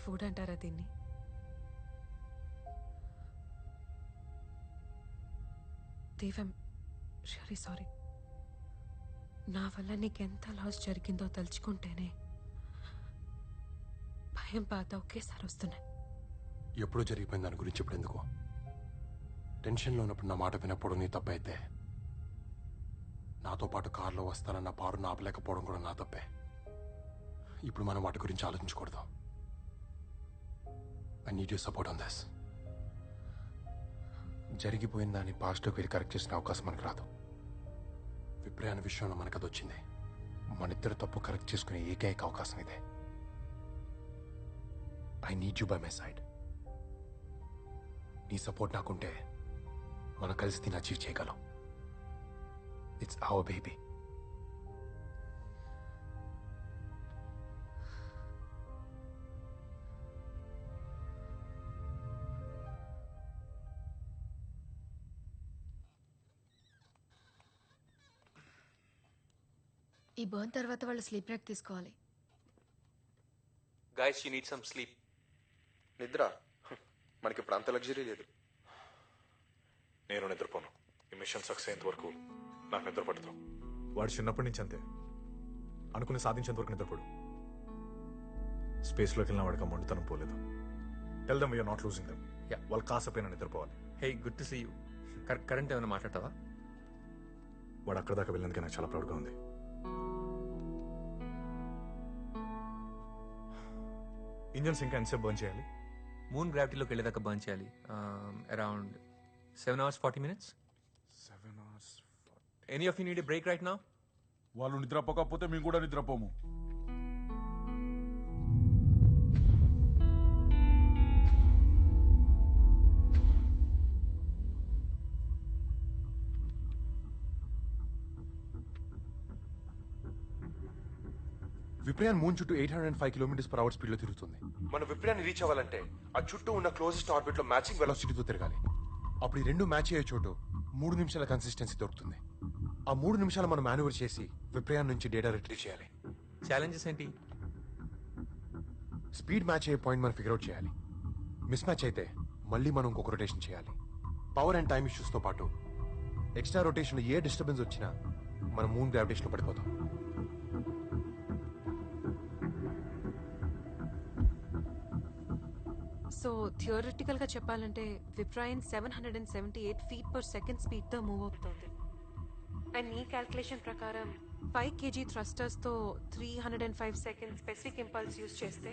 Food అంటారా దీన్ని? దేవం, రియలీ సారీ. నా వల్ల నీకెంత లాస్ జరిగిందో తలుచుకుంటేనే భయం, బాధ ఒకేసారి వస్తున్నాయి. ఎప్పుడూ జరిగిపోయింది దాని గురించి ఇప్పుడు ఎందుకు? టెన్షన్లో ఉన్నప్పుడు నా మాట వినప్పుడు నీ తప్పైతే, నాతో పాటు కారులో వస్తానన్న పారును ఆపలేకపోవడం కూడా నా తప్పే. ఇప్పుడు మనం వాటి గురించి ఆలోచించకూడదు. I need you support on this. జరిగిపోయిన దాన్ని పాస్ట్లోకి వెళ్ళి కరెక్ట్ చేసిన అవకాశం మనకు రాదు. విప్రయ అనే విషయంలో మనకు అది వచ్చింది. మనిద్దరు తప్పు కరెక్ట్ చేసుకునే ఏకైక అవకాశం ఇదే. I need you by my side. నీ సపోర్ట్ నాకుంటే మనం కలిసి దీన్ని అచీవ్ చేయగలం. It's our baby. ఈ బర్న్ తర్వాత వాళ్ళు స్లీప్ బ్రేక్ తీసుకోవాలి. Guys, you need some sleep. నిద్ర మనకి ఇప్పుడు అంత లగ్జరీ లేదు. నేను నిద్రపోను. ఈ మిషన్ సక్సెస్ అయ్యేంత వరకు నాకు నిద్ర పడతాం. వాడు చిన్నప్పటి నుంచి అంతే. అనుకుని సాధించేంత వరకు నిద్రపోడు. స్పేస్లోకి వెళ్ళిన వాడికి మొండితనం పోలేదు. Tell them we're not losing them. వాళ్ళు కాసపోయినా నిద్రపోవాలి. Hey, good to see you. Current ఏమైనా మాట్లాడతావా? వాడు అక్కడ దాకా వెళ్ళినందుకే నాకు చాలా ప్రౌడ్గా ఉంది. ఇంజన్స్ ఇంకా ఎంతసేపు బర్న్ చేయాలి? మూన్ గ్రావిటీలోకి వెళ్ళేదాకా బర్న్ చేయాలి. Around 7 hours 40 minutes. 7 hours 40. Any of you need a break right now? వాళ్ళు నిద్రపోకపోతే మేము కూడా నిద్రపోము. విప్రయాన్ మూన్ చుట్టూ 805 km/h స్పీడ్ లో తిరుగుతుంది. మన విప్రయాన్ని రీచ్ అవ్వాలంటే ఆ చుట్టూ ఉన్న క్లోజెస్ట్ ఆర్బిట్ లో మ్యాచింగ్ వెలాసిటీతో తిరగాలి. అప్పుడు ఈ రెండు మ్యాచ్ అయ్యే చోటు 3 నిమిషాల కన్సిస్టెన్సీ దొరుకుతుంది. ఆ 3 నిమిషాలు మనం మాన్యువర్ చేసి విప్రయాన్ నుంచి డేటా రిట్రీవ్ చేయాలి. ఛాలెంజెస్ ఏంటి? స్పీడ్ మ్యాచ్ అయ్యే పాయింట్ మనం ఫిగర్ అవుట్ చేయాలి. మిస్ మ్యాచ్ అయితే మళ్ళీ మనం ఇంకొక రొటేషన్ చేయాలి. పవర్ అండ్ టైమ్ ఇష్యూస్ తో పాటు ఎక్స్ట్రా రొటేషన్ ఏ డిస్టర్బెన్స్ వచ్చినా మనం మూన్ గ్రావిటేషన్ లో పడిపోతాం. సో థియరిటికల్ గా చెప్పాలంటే విప్రాయన్ 778 feet/second స్పీడ్ తో మూవ్ అవుతుంది. అండ్ నీ క్యాల్కులేషన్ ప్రకారం 5 kg థ్రస్టర్స్ తో 305 seconds స్పెసిఫిక్ ఇంపల్స్ యూజ్ చేస్తే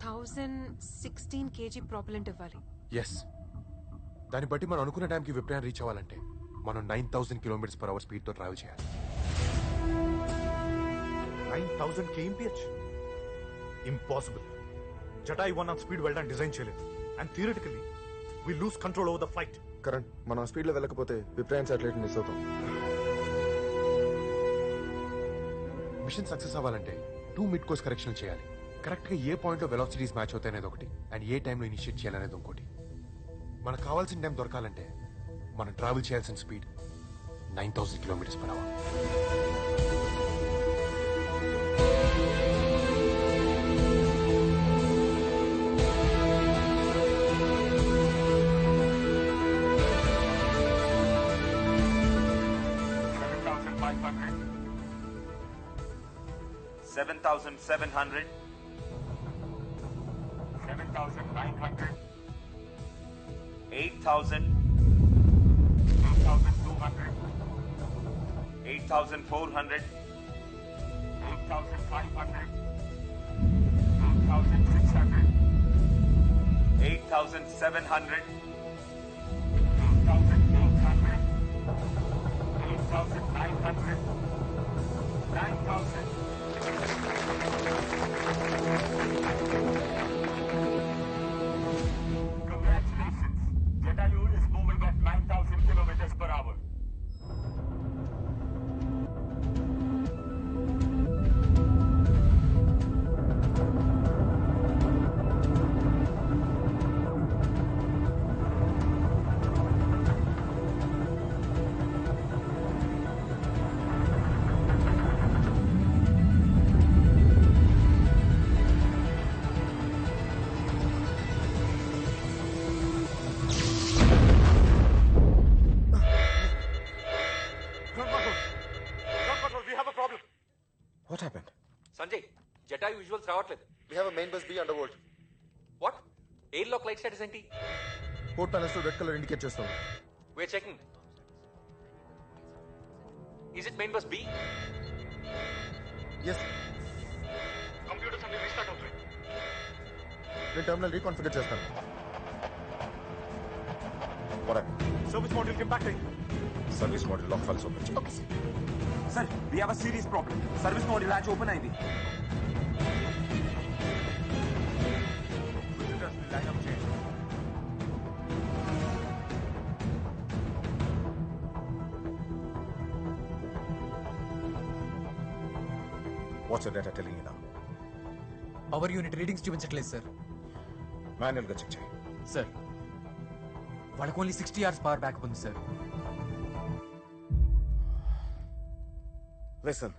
1016 kg ప్రాపెలెంట్ ఇవ్వాలి. ఎస్, దాన్ని బట్టి మనం అనుకున్న టైంకి విప్రయాన్ రీచ్ అవ్వాలంటే మనం 9000 km/h స్పీడ్ తో ట్రావెల్ చేయాలి. 9000 kmph? ఇంపాసిబుల్. జటాయి 1 అంత స్పీడ్ వెళ్ళడానికి డిజైన్ చేయలేదు. And theoretically we lose control over the flight. Current మనం స్పీడ్ లో వెళ్ళకపోతే విప్రయాన్ సాటిలైట్ మిస్ అవుతాం. మిషన్ సక్సెస్ అవ్వాలంటే 2 మిడ్ కోర్స్ కరెక్షన్ చేయాలి. కరెక్ట్ గా ఏ పాయింట్ లో వెలాసిటీస్ మ్యాచ్ అవుతాయి అనేది ఒకటి, అండ్ ఏ టైంలో ఇనిషియేట్ చేయాలనేది ఇంకోటి. మనకు కావాల్సిన టైం దొరకాలంటే మనం ట్రావెల్ చేయాల్సిన speed 9000 km/h. 7,700, 7,900, 8,000, 8,200, 8,400, 8,500, 8,600, 8,700, 8,800, 8,900, 9,000. Congratulations. Jatayu is moving at 9,000 km/h. Sky visuals రావట్లేదు. We have main bus B under world. What? Air lock light status ఏంటి? Port panels red colour indicate చేస్తాం. We're checking. Is it main bus B? Yes, computers అన్ని restart అవుతాయి. నేను terminal reconfigure చేస్తాను. Service module కి impact అయింది. Service model lock files open చేయి. Okay sir. Sir, we have a serious problem. Service module latch open అయింది. Line-up చేయండి. What's the data telling you now? Power unit readings చూపించట్లేదు sir. Manual గా check చేయి. Sir వాళ్ళకి only 60 hours power backup ఉంది sir. Listen,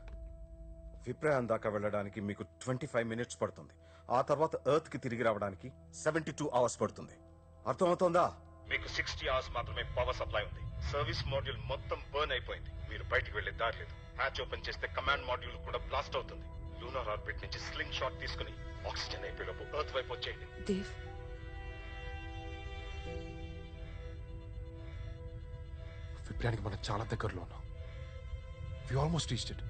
విప్రయాన్ దాకా వెళ్ళడానికి మీకు 25 minutes పడుతుంది. ఆ తర్వాత ఎర్త్ కి తిరిగి రావడానికి 72 hours పడుతుంది. అర్థమవుతోందా? మీకు 60 hours మాత్రమే పవర్ సప్లై ఉంది. సర్వీస్ మాడ్యూల్ మొత్తం బర్న్ అయిపోయింది. మీరు బయటికి వెళ్లే దారి లేదు. హ్యాచ్ ఓపెన్ చేస్తే కమాండ్ మాడ్యూల్ కూడా బ్లాస్ట్ అవుతుంది. లూనార్ ఆర్బిట్ నుంచి స్లింగ్ షాట్ తీసుకుని ఆక్సిజన్ అయిపోయేలోపు ఎర్త్ వైపు వచ్చేయండి. దేవ్, విప్రయానికి మనం చాలా దగ్గరలో ఉన్నాం. We almost reached it.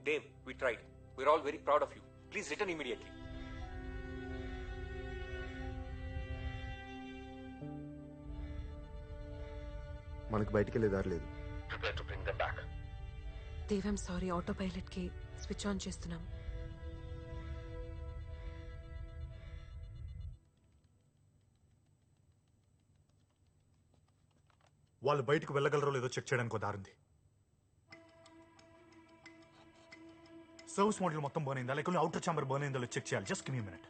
Dave, we tried. We're all very proud of you. Please return immediately. మనకి బయటికి వెళ్ళే దారి లేదు. Prepare to bring them back. Dave, I'm sorry, autopilot కి స్విచ్ ఆన్ చేస్తున్నాం. వాళ్ళు బయటకు వెళ్ళగలరో లేదో చెక్ చేయడానికి దారుంది. సర్వీస్ మాడ్యూల్ మొత్తం బర్న్ అయిందా, లేకపోతే అవుటర్ ఛాంబర్ బర్న్ అయిందో చెక్ చేయాలి. Just give me minute.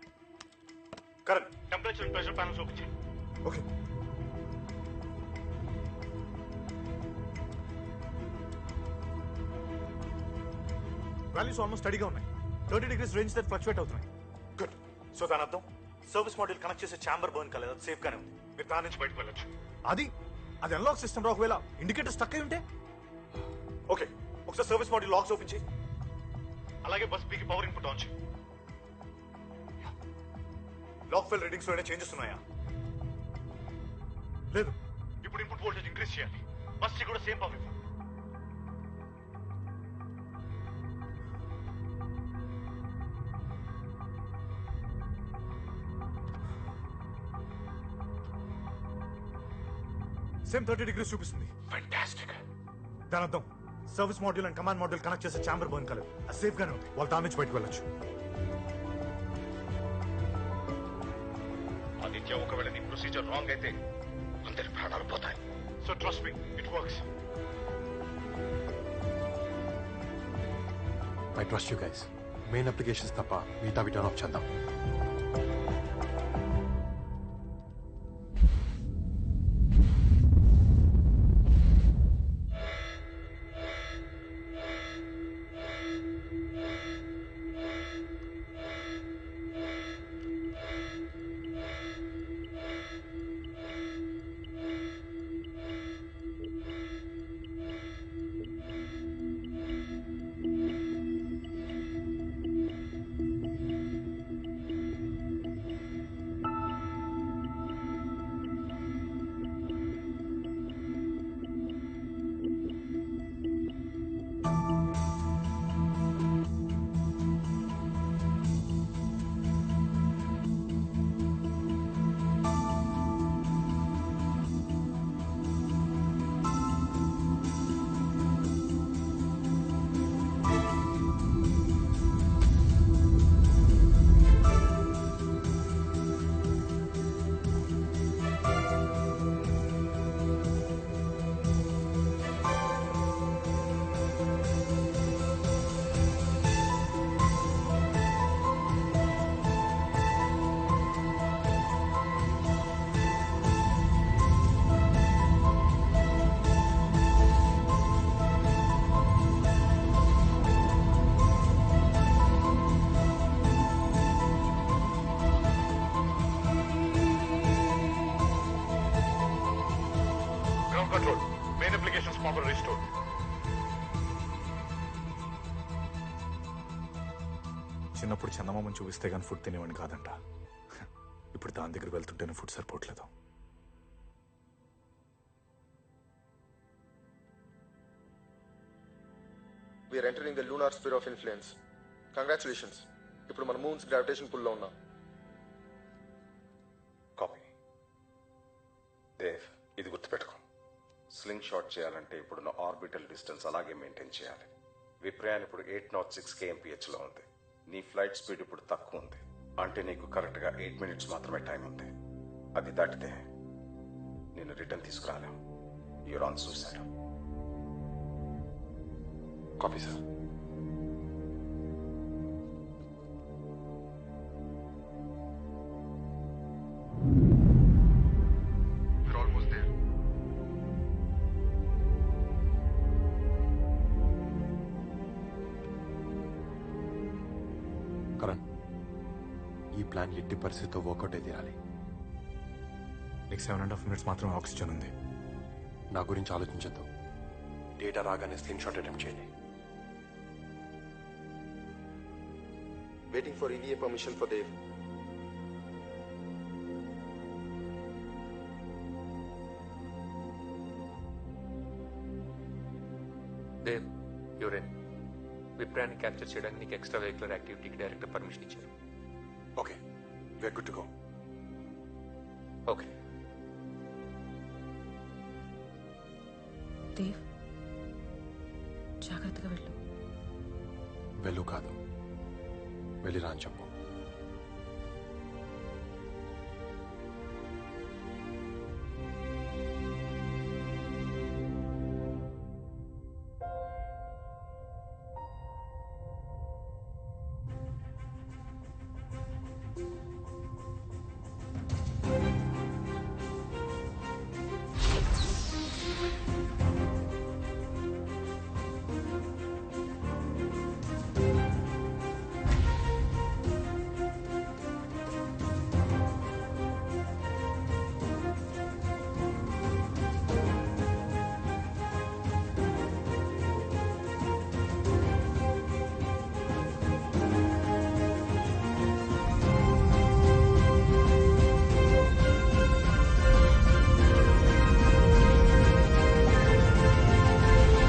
Correct. Temperature and pressure panels open చేయండి. ఓకే. వాల్యూస్ ఆల్మోస్ట్ స్టడీగా ఉన్నాయి. 30 degrees రేంజ్ దగ్గర ఫ్లక్చువేట్ అవుతున్నాయి. గుడ్. సో దాని అర్థం సర్వీస్ మాడ్యూల్ కనెక్ట్ చేసే ఛాంబర్ బర్న్ కాలేదు, అది సేఫ్ గానే ఉంది. మీరు దాని నుంచి బయటకు వెళ్ళొచ్చు. అది అన్లాక్ సిస్టమ్ రా. ఒకవేళ ఇండికేటర్ స్టక్ అయి ఉంటే ఓకే, ఒకసారి సర్వీస్ మాడ్యూల్ లాక్స్ ఓపెన్ చేయి. అలాగే బస్ బీకి పవర్ ఇన్పుట్ ఆన్ చేయి. లాక్ ఫెల్ రీడింగ్స్ లో చేంజెస్ ఉన్నాయా? లేదు. ఇప్పుడు ఇన్పుట్ వోల్టేజ్ ఇంక్రీజ్ చేయాలి. బస్ కూడా సేమ్ పవర్ ఇవ్వాలి. సేమ్ 30 degrees చూపిస్తుంది. ఫ్యాంటాస్టిక్. దాని అర్థం service module and command module connect చేసే ఛాంబర్ బర్న్ కాలేదు, అది సేఫ్ గానే ఉంది. వాళ్ళు దాని నుంచి బయటకు వెళ్ళొచ్చు. ఆదిత్య, ఒకవేళ నీ ప్రొసీజర్ రాంగ్ అయితే అందరి ప్రాణాలు పోతాయి. So trust me, it works. I trust you guys. Main applications తప్ప మిగతావి టర్న్ ఆఫ్ చేద్దాం. Control. Main applications power restored. చిన్నప్పుడు చందమామని చూపిస్తే కానీ ఫుడ్ తినేవాడిని కాదంట. ఇప్పుడు దాని దగ్గర వెళ్తుంటేనే ఫుడ్ సరిపోవట్లేదు. We're entering the lunar sphere of influence. Congratulations. ఇప్పుడు మన మూన్స్ గ్రావిటేషన్ పుల్లో ఉన్నాం. కాపీ. దేవ్, ఇది గుర్తుపెట్టుకో. స్లింగ్ షాట్ చేయాలంటే ఇప్పుడున్న ఆర్బిటల్ డిస్టెన్స్ అలాగే మెయింటైన్ చేయాలి. విప్రయాన్ ఇప్పుడు 806 kmph లో ఉంది. నీ ఫ్లైట్ స్పీడ్ ఇప్పుడు తక్కువ ఉంది. అంటే నీకు కరెక్ట్గా 8 minutes మాత్రమే టైం ఉంది. అది దాటితే నేను రిటర్న్ తీసుకురాలేం. You're on suicide. Copy sir. We're almost there. Karan, ఈ ప్లాన్ ఎట్టి పరిస్థితితో వర్కౌట్ అయితే తీరాలి. నీకు 7.5 minutes మాత్రమే ఆక్సిజన్ ఉంది. నా గురించి ఆలోచించద్దు. డేటా రాగానే స్క్రీన్ షాట్ అటెంప్ట్ చేయండి. Waiting for EVA permission for Dev. Dev, యూరెన్ విప్రాన్ని క్యాప్చర్ చేయడానికి నీకు ఎక్స్ట్రా వెహికులర్ యాక్టివిటీకి డైరెక్టర్ పర్మిషన్ ఇచ్చారు. Okay, we're good to go. Okay. Dev, జాగ్రత్తగా వెళ్ళు. వెళ్ళు కాదు, వెళ్ళిరా అని చెప్పు.